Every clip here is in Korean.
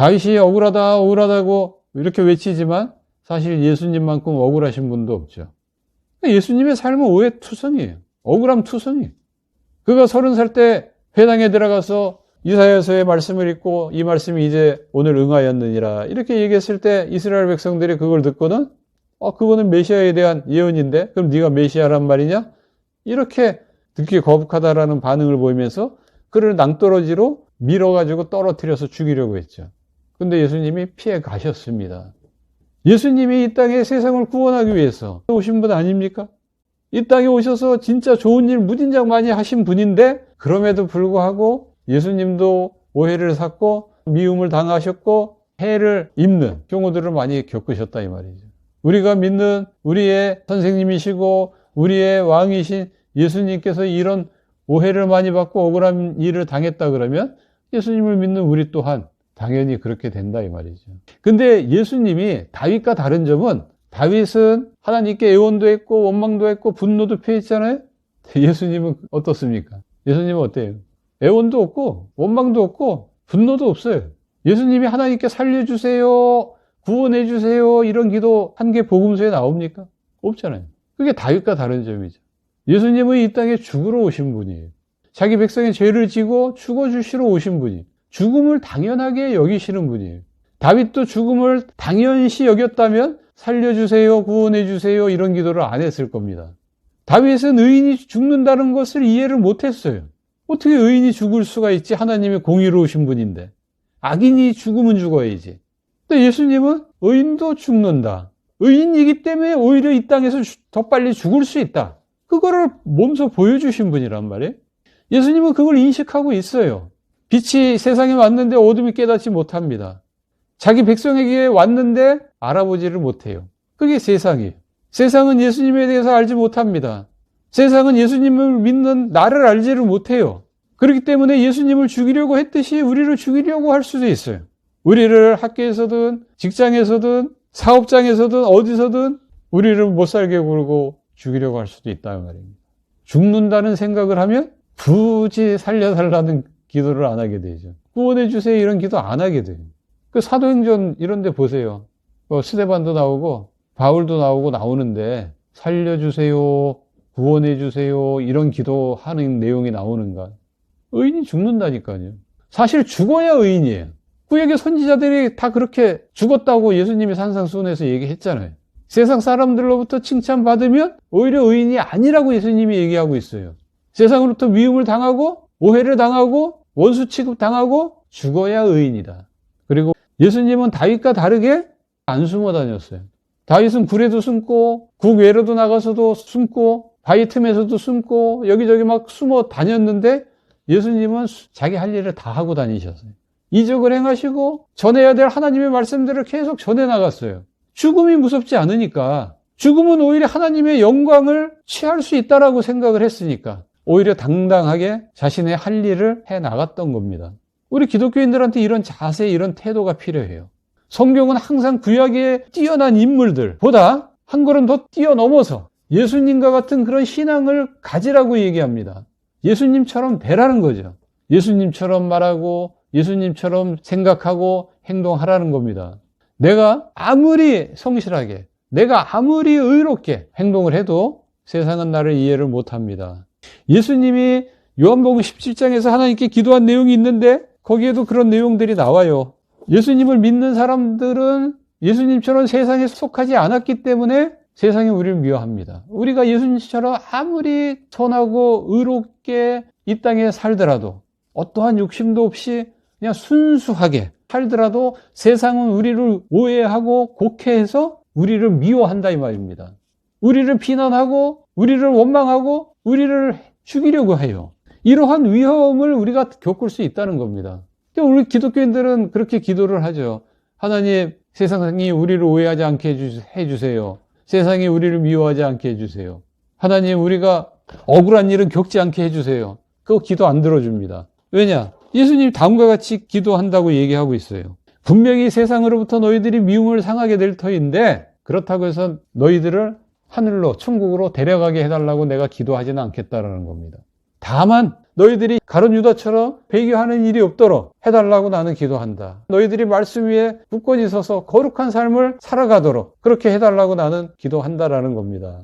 다윗이 억울하다 억울하다고 이렇게 외치지만 사실 예수님만큼 억울하신 분도 없죠. 예수님의 삶은 오해투성이에요. 억울함 투성이에요. 그가 30살 때 회당에 들어가서 이사야서의 말씀을 읽고 이 말씀이 이제 오늘 응하였느니라 이렇게 얘기했을 때 이스라엘 백성들이 그걸 듣고는 그거는 메시아에 대한 예언인데 그럼 네가 메시아란 말이냐? 이렇게 듣기 거북하다라는 반응을 보이면서 그를 낭떠러지로 밀어가지고 떨어뜨려서 죽이려고 했죠. 근데 예수님이 피해 가셨습니다. 예수님이 이 땅에 세상을 구원하기 위해서 오신 분 아닙니까? 이 땅에 오셔서 진짜 좋은 일 무진장 많이 하신 분인데 그럼에도 불구하고 예수님도 오해를 샀고 미움을 당하셨고 해를 입는 경우들을 많이 겪으셨다 이 말이죠. 우리가 믿는 우리의 선생님이시고 우리의 왕이신 예수님께서 이런 오해를 많이 받고 억울한 일을 당했다 그러면 예수님을 믿는 우리 또한 당연히 그렇게 된다 이 말이죠. 근데 예수님이 다윗과 다른 점은 다윗은 하나님께 애원도 했고 원망도 했고 분노도 표했잖아요. 예수님은 어떻습니까? 예수님은 어때요? 애원도 없고 원망도 없고 분노도 없어요. 예수님이 하나님께 살려주세요, 구원해주세요 이런 기도 한 개 복음서에 나옵니까? 없잖아요. 그게 다윗과 다른 점이죠. 예수님은 이 땅에 죽으러 오신 분이에요. 자기 백성의 죄를 지고 죽어주시러 오신 분이 죽음을 당연하게 여기시는 분이에요. 다윗도 죽음을 당연시 여겼다면 살려주세요, 구원해주세요 이런 기도를 안 했을 겁니다. 다윗은 의인이 죽는다는 것을 이해를 못했어요. 어떻게 의인이 죽을 수가 있지? 하나님의 공의로우신 분인데. 악인이 죽으면 죽어야지. 근데 예수님은 의인도 죽는다. 의인이기 때문에 오히려 이 땅에서 더 빨리 죽을 수 있다. 그거를 몸소 보여주신 분이란 말이에요. 예수님은 그걸 인식하고 있어요. 빛이 세상에 왔는데 어둠이 깨닫지 못합니다. 자기 백성에게 왔는데 알아보지를 못해요. 그게 세상이에요. 세상은 예수님에 대해서 알지 못합니다. 세상은 예수님을 믿는 나를 알지를 못해요. 그렇기 때문에 예수님을 죽이려고 했듯이 우리를 죽이려고 할 수도 있어요. 우리를 학교에서든 직장에서든 사업장에서든 어디서든 우리를 못 살게 굴고 죽이려고 할 수도 있다는 말입니다. 죽는다는 생각을 하면 굳이 살려달라는 기도를 안 하게 되죠. 구원해 주세요 이런 기도 안 하게 돼요. 그 사도행전 이런 데 보세요. 스데반도 나오고 바울도 나오고 나오는데 살려주세요, 구원해 주세요 이런 기도하는 내용이 나오는가? 의인이 죽는다니까요. 사실 죽어야 의인이에요. 구약의 선지자들이 다 그렇게 죽었다고 예수님이 산상수훈에서 얘기했잖아요. 세상 사람들로부터 칭찬받으면 오히려 의인이 아니라고 예수님이 얘기하고 있어요. 세상으로부터 미움을 당하고 오해를 당하고 원수 취급 당하고 죽어야 의인이다. 그리고 예수님은 다윗과 다르게 안 숨어 다녔어요. 다윗은 굴에도 숨고 국외로도 나가서도 숨고 바위 틈에서도 숨고 여기저기 막 숨어 다녔는데 예수님은 자기 할 일을 다 하고 다니셨어요. 이적을 행하시고 전해야 될 하나님의 말씀들을 계속 전해 나갔어요. 죽음이 무섭지 않으니까, 죽음은 오히려 하나님의 영광을 취할 수 있다라고 생각을 했으니까 오히려 당당하게 자신의 할 일을 해 나갔던 겁니다. 우리 기독교인들한테 이런 자세, 이런 태도가 필요해요. 성경은 항상 구약의 뛰어난 인물들보다 한 걸음 더 뛰어넘어서 예수님과 같은 그런 신앙을 가지라고 얘기합니다. 예수님처럼 되라는 거죠. 예수님처럼 말하고 예수님처럼 생각하고 행동하라는 겁니다. 내가 아무리 성실하게, 내가 아무리 의롭게 행동을 해도 세상은 나를 이해를 못합니다. 예수님이 요한복음 17장에서 하나님께 기도한 내용이 있는데 거기에도 그런 내용들이 나와요. 예수님을 믿는 사람들은 예수님처럼 세상에 속하지 않았기 때문에 세상이 우리를 미워합니다. 우리가 예수님처럼 아무리 선하고 의롭게 이 땅에 살더라도 어떠한 욕심도 없이 그냥 순수하게 살더라도 세상은 우리를 오해하고 곡해해서 우리를 미워한다 이 말입니다. 우리를 비난하고 우리를 원망하고 우리를 죽이려고 해요. 이러한 위험을 우리가 겪을 수 있다는 겁니다. 우리 기독교인들은 그렇게 기도를 하죠. 하나님, 세상이 우리를 오해하지 않게 해주세요. 세상이 우리를 미워하지 않게 해주세요. 하나님, 우리가 억울한 일은 겪지 않게 해주세요. 그거 기도 안 들어줍니다. 왜냐? 예수님 다음과 같이 기도한다고 얘기하고 있어요. 분명히 세상으로부터 너희들이 미움을 상하게 될 터인데 그렇다고 해서 너희들을 하늘로, 천국으로 데려가게 해달라고 내가 기도하지는 않겠다라는 겁니다. 다만 너희들이 가룟 유다처럼 배교하는 일이 없도록 해달라고 나는 기도한다. 너희들이 말씀 위에 굳건히 서서 거룩한 삶을 살아가도록 그렇게 해달라고 나는 기도한다라는 겁니다.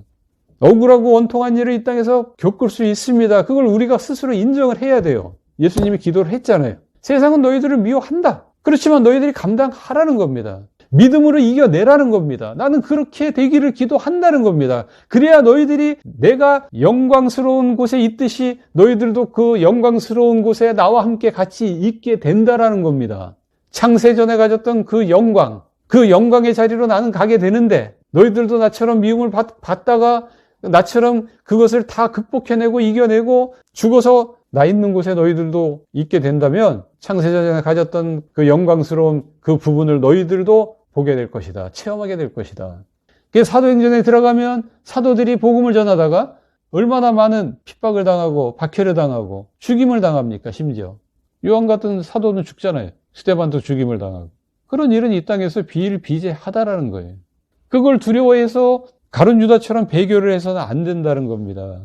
억울하고 원통한 일을 이 땅에서 겪을 수 있습니다. 그걸 우리가 스스로 인정을 해야 돼요. 예수님이 기도를 했잖아요. 세상은 너희들을 미워한다. 그렇지만 너희들이 감당하라는 겁니다. 믿음으로 이겨내라는 겁니다. 나는 그렇게 되기를 기도한다는 겁니다. 그래야 너희들이 내가 영광스러운 곳에 있듯이 너희들도 그 영광스러운 곳에 나와 함께 같이 있게 된다라는 겁니다. 창세전에 가졌던 그 영광의 자리로 나는 가게 되는데 너희들도 나처럼 미움을 받다가 나처럼 그것을 다 극복해내고 이겨내고 죽어서 나 있는 곳에 너희들도 있게 된다면 창세전에 가졌던 그 영광스러운 그 부분을 너희들도 보게 될 것이다. 체험하게 될 것이다. 사도행전에 들어가면 사도들이 복음을 전하다가 얼마나 많은 핍박을 당하고 박해를 당하고 죽임을 당합니까? 심지어 요한 같은 사도는 죽잖아요. 스데반도 죽임을 당하고. 그런 일은 이 땅에서 비일비재하다라는 거예요. 그걸 두려워해서 가룟 유다처럼 배교를 해서는 안 된다는 겁니다.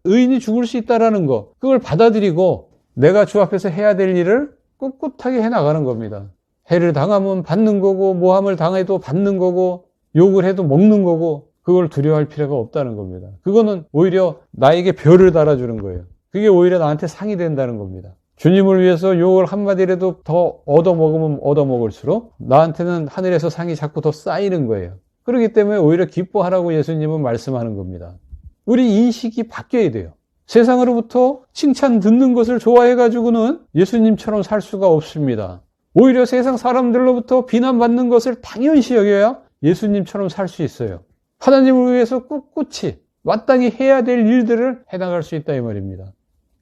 의인이 죽을 수 있다라는 거, 그걸 받아들이고 내가 주 앞에서 해야 될 일을 꿋꿋하게 해나가는 겁니다. 해를 당하면 받는 거고, 모함을 당해도 받는 거고, 욕을 해도 먹는 거고, 그걸 두려워할 필요가 없다는 겁니다. 그거는 오히려 나에게 별을 달아주는 거예요. 그게 오히려 나한테 상이 된다는 겁니다. 주님을 위해서 욕을 한마디라도 더 얻어먹으면 얻어먹을수록 나한테는 하늘에서 상이 자꾸 더 쌓이는 거예요. 그렇기 때문에 오히려 기뻐하라고 예수님은 말씀하는 겁니다. 우리 인식이 바뀌어야 돼요. 세상으로부터 칭찬 듣는 것을 좋아해가지고는 예수님처럼 살 수가 없습니다. 오히려 세상 사람들로부터 비난받는 것을 당연시 여겨야 예수님처럼 살 수 있어요. 하나님을 위해서 꿋꿋이 마땅히 해야 될 일들을 해나갈 수 있다 이 말입니다.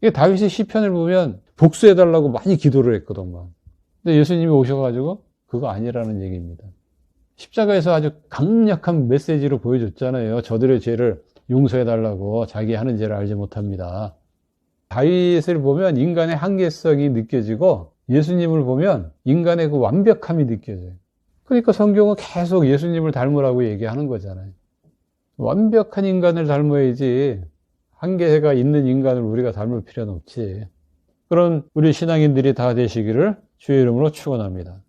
이게 다윗의 시편을 보면 복수해달라고 많이 기도를 했거든. 근데 예수님이 오셔가지고 그거 아니라는 얘기입니다. 십자가에서 아주 강력한 메시지로 보여줬잖아요. 저들의 죄를 용서해달라고. 자기 하는 죄를 알지 못합니다. 다윗을 보면 인간의 한계성이 느껴지고 예수님을 보면 인간의 그 완벽함이 느껴져요. 그러니까 성경은 계속 예수님을 닮으라고 얘기하는 거잖아요. 완벽한 인간을 닮아야지 한계가 있는 인간을 우리가 닮을 필요는 없지. 그런 우리 신앙인들이 다 되시기를 주의 이름으로 축원합니다.